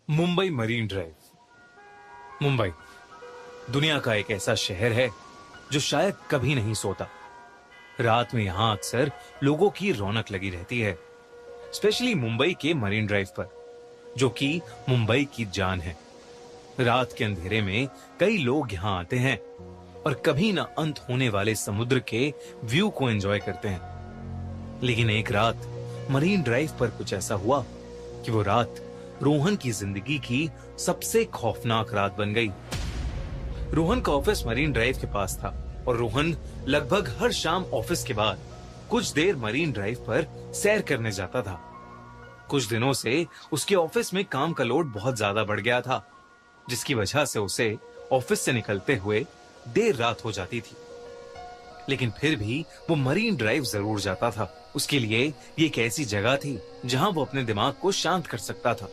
Mumbai marine drive. Mumbai दुनिया का एक ऐसा शहर है जो शायद कभी नहीं सोता। रात में यहां अक्सर लोगों की रौनक लगी रहती है, स्पेशली मुंबई के मरीन ड्राइव पर, जो कि मुंबई की जान है। रात के अंधेरे में कई लोग यहां आते हैं और कभी ना अंत होने वाले समुद्र के व्यू को एंजॉय करते हैं। लेकिन एक रात मरीन ड्राइव पर कुछ ऐसा हुआ कि वो रात रोहन की जिंदगी की सबसे खौफनाक रात बन गई। रोहन का ऑफिस मरीन ड्राइव के पास था और रोहन लगभग हर शाम ऑफिस के बाद कुछ देर मरीन ड्राइव पर सैर करने जाता था। कुछ दिनों से उसके ऑफिस में काम का लोड बहुत ज्यादा बढ़ गया था, जिसकी वजह से उसे ऑफिस से निकलते हुए देर रात हो जाती थी। लेकिन फिर भी वो मरीन ड्राइव जरूर जाता था। उसके लिए ये एक ऐसी जगह थी जहां वो अपने दिमाग को शांत कर सकता था।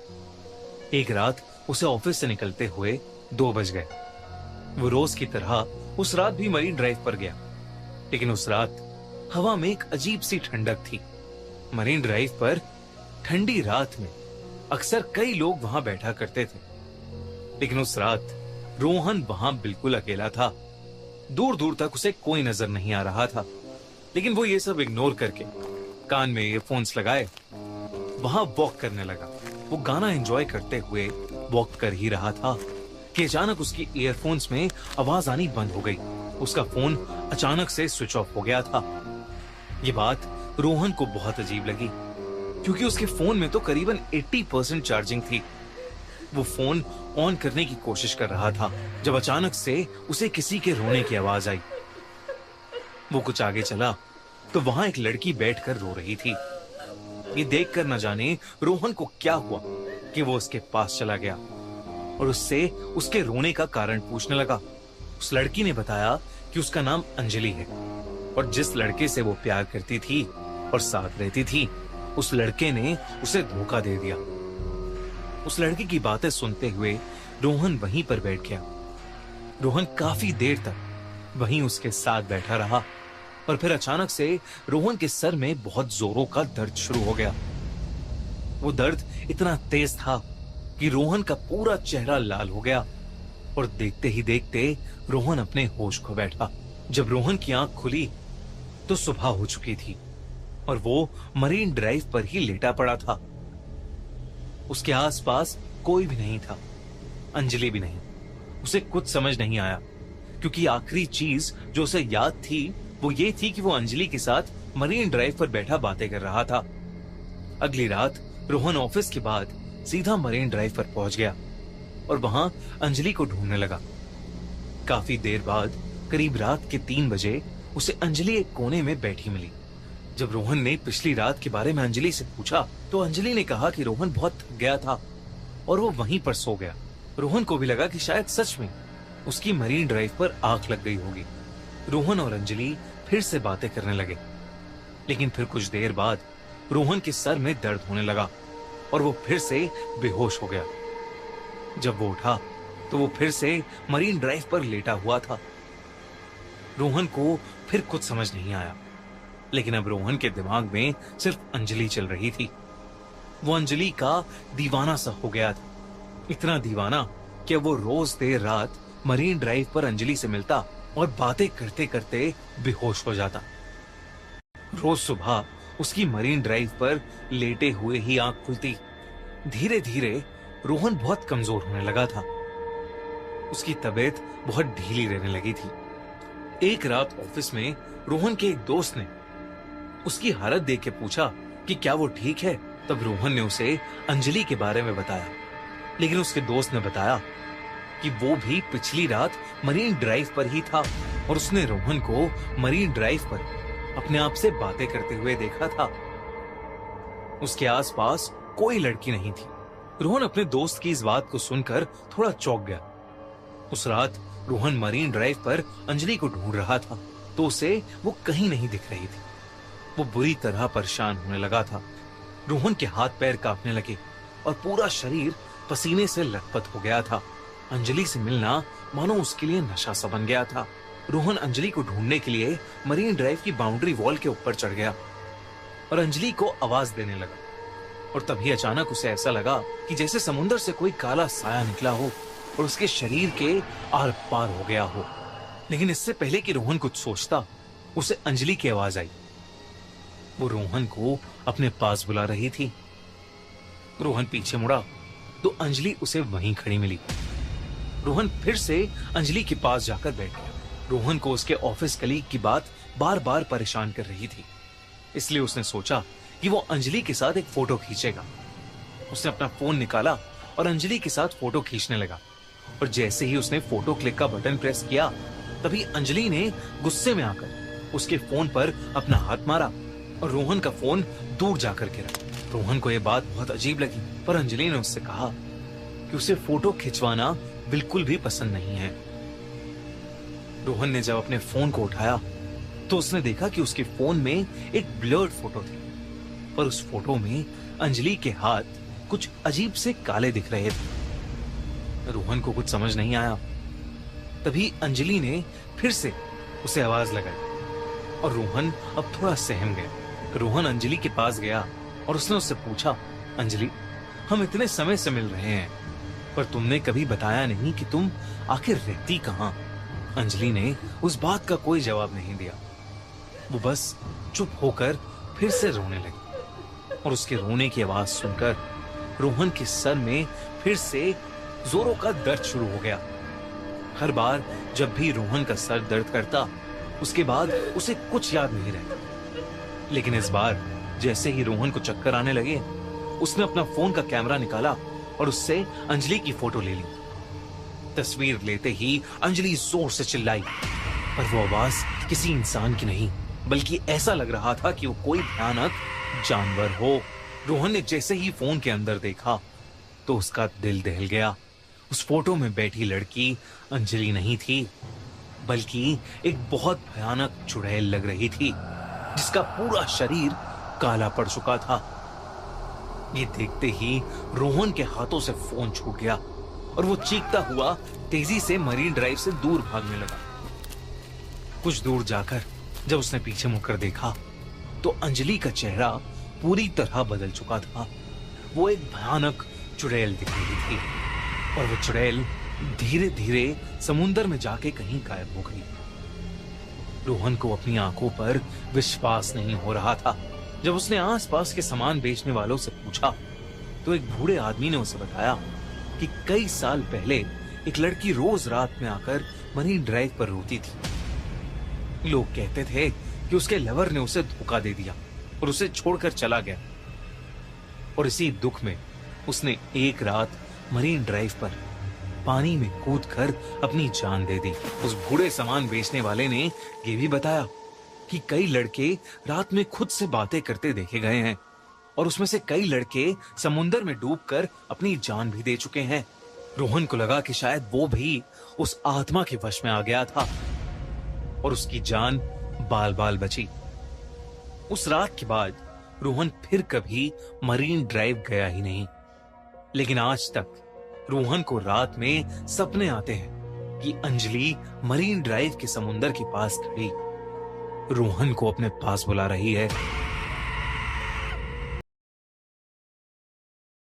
एक रात उसे ऑफिस से निकलते हुए 2 बज गए। वो रोज की तरह उस रात भी मरीन ड्राइव पर गया, लेकिन उस रात हवा में एक अजीब सी ठंडक थी। मरीन ड्राइव पर ठंडी रात में अक्सर कई लोग वहां बैठा करते थे, लेकिन उस रात रोहन वहां बिल्कुल अकेला था। दूर दूर तक उसे कोई नजर नहीं आ रहा था, लेकिन वो ये सब इग्नोर करके कान में ईयरफोन्स लगाए वहां वॉक करने लगा। वो गाना एंजॉय करते हुए वॉक कर ही रहा था कि अचानक उसकी ईयरफोन्स में आवाज आनी बंद हो गई। उसका फोन अचानक से स्विच ऑफ हो गया था। ये बात रोहन को बहुत अजीब लगी, क्योंकि उसके फोन में तो करीबन 80% चार्जिंग थी। वो फोन ऑन करने की कोशिश कर रहा था जब अचानक से उसे किसी के रोने की आवाज आई। वो कुछ आगे चला तो वहां एक लड़की बैठकर रो रही थी। ये देखकर न जाने रोहन को क्या हुआ कि वो उसके पास चला गया और उससे उसके रोने का कारण पूछने लगा। उस लड़की ने बताया कि उसका नाम अंजलि है और जिस लड़के से वो प्यार करती थी और साथ रहती थी, उस लड़के ने उसे धोखा दे दिया। उस लड़की की बातें सुनते हुए रोहन वहीं पर बैठ गया। रोहन काफी देर तक वहीं उसके साथ बैठा रहा और फिर अचानक से रोहन के सर में बहुत जोरों का दर्द शुरू हो गया। वो दर्द इतना तेज था कि रोहन का पूरा चेहरा लाल हो गया और देखते ही देखते रोहन अपने होश खो बैठा। जब रोहन की आंख खुली तो सुबह हो चुकी थी और वो मरीन ड्राइव पर ही लेटा पड़ा था। उसके आसपास कोई भी नहीं था, अंजलि भी नहीं। उसे कुछ समझ नहीं आया, क्योंकि आखिरी चीज जो उसे याद थी वो ये थी कि वो अंजलि के साथ मरीन ड्राइव पर बैठा बातें कर रहा था। अगली रात रोहन ऑफिस के बाद सीधा मरीन ड्राइव पर पहुंच गया और वहां अंजलि को ढूंढने लगा। काफी देर बाद करीब रात के 3 बजे उसे अंजलि एक कोने में बैठी मिली। जब रोहन ने पिछली रात के बारे में अंजलि से पूछा तो अंजलि ने कहा कि रोहन बहुत थक गया था और वो वहीं पर सो गया। रोहन को भी लगा कि शायद सच में उसकी मरीन ड्राइव पर आग लग गई होगी। रोहन और अंजलि फिर से बातें करने लगे, लेकिन फिर कुछ देर बाद रोहन के सर में दर्द होने लगा और वो फिर से बेहोश हो गया। जब वो उठा तो वो फिर से मरीन ड्राइव पर लेटा हुआ था। रोहन को फिर कुछ समझ नहीं आया, लेकिन अब रोहन के दिमाग में सिर्फ अंजलि चल रही थी। वो अंजलि का दीवाना सा हो गया था, इतना दीवाना कि वो रोज देर रात मरीन ड्राइव पर अंजलि से मिलता और बातें करते करते बेहोश हो जाता। रोज सुबह उसकी मरीन ड्राइव पर लेटे हुए ही आंख खुलती। धीरे धीरे रोहन बहुत कमजोर होने लगा था। उसकी तबीयत बहुत ढीली रहने लगी थी। एक रात ऑफिस में रोहन के एक दोस्त ने उसकी हालत देख के पूछा कि क्या वो ठीक है। तब रोहन ने उसे अंजलि के बारे में बताया, लेकिन उसके दोस्त ने बताया कि वो भी पिछली रात मरीन ड्राइव पर ही था और उसने रोहन को मरीन ड्राइव पर अपने आप से बातें करते हुए देखा था। उसके आसपास कोई लड़की नहीं थी। रोहन अपने दोस्त की इस बात को सुनकर थोड़ा चौंक गया। उस रात रोहन मरीन ड्राइव पर अंजलि को ढूंढ रहा था तो उसे वो कहीं नहीं दिख रही थी। वो बुरी तरह परेशान होने लगा था। रोहन के हाथ पैर कांपने लगे और पूरा शरीर पसीने से लथपथ हो गया था। अंजलि से मिलना मानो उसके लिए नशा सा बन गया था। रोहन अंजलि को ढूंढने के लिए मरीन ड्राइव की बाउंड्री वॉल के ऊपर चढ़ गया और अंजलि को आवाज देने लगा। और तभी अचानक उसे ऐसा लगा कि जैसे समुंदर से कोई काला साया निकला हो और उसके शरीर के आर पार हो गया हो। लेकिन इससे पहले कि रोहन कुछ सोचता, उसे अंजलि की आवाज आई। वो रोहन को अपने पास बुला रही थी। रोहन पीछे मुड़ा तो अंजलि उसे वहीं खड़ी मिली। रोहन फिर से अंजलि के पास जाकर बैठ गया। रोहन को उसके ऑफिस कलीग की बात बार बार परेशान कर रही थी, इसलिए उसने सोचा कि वो अंजलि के साथ एक फोटो खींचेगा। उसने अपना फोन निकाला और अंजलि के साथ फोटो खींचने लगा। और जैसे ही उसने फोटो क्लिक का बटन प्रेस किया, तभी अंजलि ने गुस्से में आकर उसके फोन पर अपना हाथ मारा और रोहन का फोन दूर जाकर गिरा। रोहन को यह बात बहुत अजीब लगी, पर अंजलि ने उससे कहा कि उसे फोटो खिंचवाना बिल्कुल भी पसंद नहीं है। रोहन ने जब अपने फोन को उठाया तो उसने देखा कि उसके फोन में एक ब्लर्ड फोटो थी, पर उस फोटो में अंजलि के हाथ कुछ अजीब से काले दिख रहे थे। रोहन को कुछ समझ नहीं आया। तभी अंजलि ने फिर से उसे आवाज लगाई और रोहन अब थोड़ा सहम गया। रोहन अंजलि के पास गया और उसने उससे पूछा, अंजलि, हम इतने समय से मिल रहे हैं, पर तुमने कभी बताया नहीं कि तुम आखिर रहती कहां? अंजलि ने उस बात का कोई जवाब नहीं दिया। वो बस चुप होकर फिर से रोने लगी और उसके रोने की आवाज सुनकर रोहन के सर में फिर से जोरों का दर्द शुरू हो गया। हर बार जब भी रोहन का सर दर्द करता, उसके बाद उसे कुछ याद नहीं रहता। लेकिन इस बार जैसे ही रोहन को चक्कर आने लगे, उसने अपना फोन का कैमरा निकाला और उससे अंजलि की फोटो ले ली। तस्वीर लेते ही अंजलि जोर से चिल्लाई, पर वो आवाज किसी इंसान की नहीं, बल्कि ऐसा लग रहा था कि वो कोई भयानक जानवर हो। रोहन ने जैसे ही फोन के अंदर देखा तो उसका दिल दहल गया। उस फोटो में बैठी लड़की अंजलि नहीं थी, बल्कि एक बहुत भयानक चुड़ैल लग रही थी, जिसका पूरा शरीर काला पड़ चुका था। ये देखते ही रोहन के हाथों से फोन छूट गया और वो चीखता हुआ तेजी से मरीन ड्राइव से दूर भागने लगा। कुछ दूर जाकर जब उसने पीछे मुड़कर देखा तो अंजलि का चेहरा पूरी तरह बदल चुका था। वो एक भयानक चुड़ैल दिख रही थी और वो चुड़ैल धीरे धीरे समुंदर में जाके कहीं गायब हो गई। रोहन को अपनी आंखों पर विश्वास नहीं हो रहा था। जब उसने आसपास के सामान बेचने वालों से पूछा तो एक बूढ़े आदमी ने उसे बताया कि कई साल पहले एक लड़की रोज रात में आकर मरीन ड्राइव पर रोती थी। लोग कहते थे कि उसके लवर ने उसे धोखा दे दिया और उसे छोड़कर चला गया, और इसी दुख में उसने एक रात मरीन ड्राइव पर पानी में कूदकर अपनी जान दे दी। उस बूढ़े सामान बेचने वाले ने यह भी बताया कि कई लड़के रात में खुद से बातें करते देखे गए हैं और उसमें से कई लड़के समुंदर में डूबकर अपनी जान भी दे चुके हैं। रोहन को लगा कि शायद वो भी उस आत्मा के वश में आ गया था और उसकी जान बाल बाल बची। उस रात के बाद रोहन फिर कभी मरीन ड्राइव गया ही नहीं। लेकिन आज तक रोहन को रात में सपने आते हैं कि अंजलि मरीन ड्राइव के समुंदर के पास खड़ी रोहन को अपने पास बुला रही है।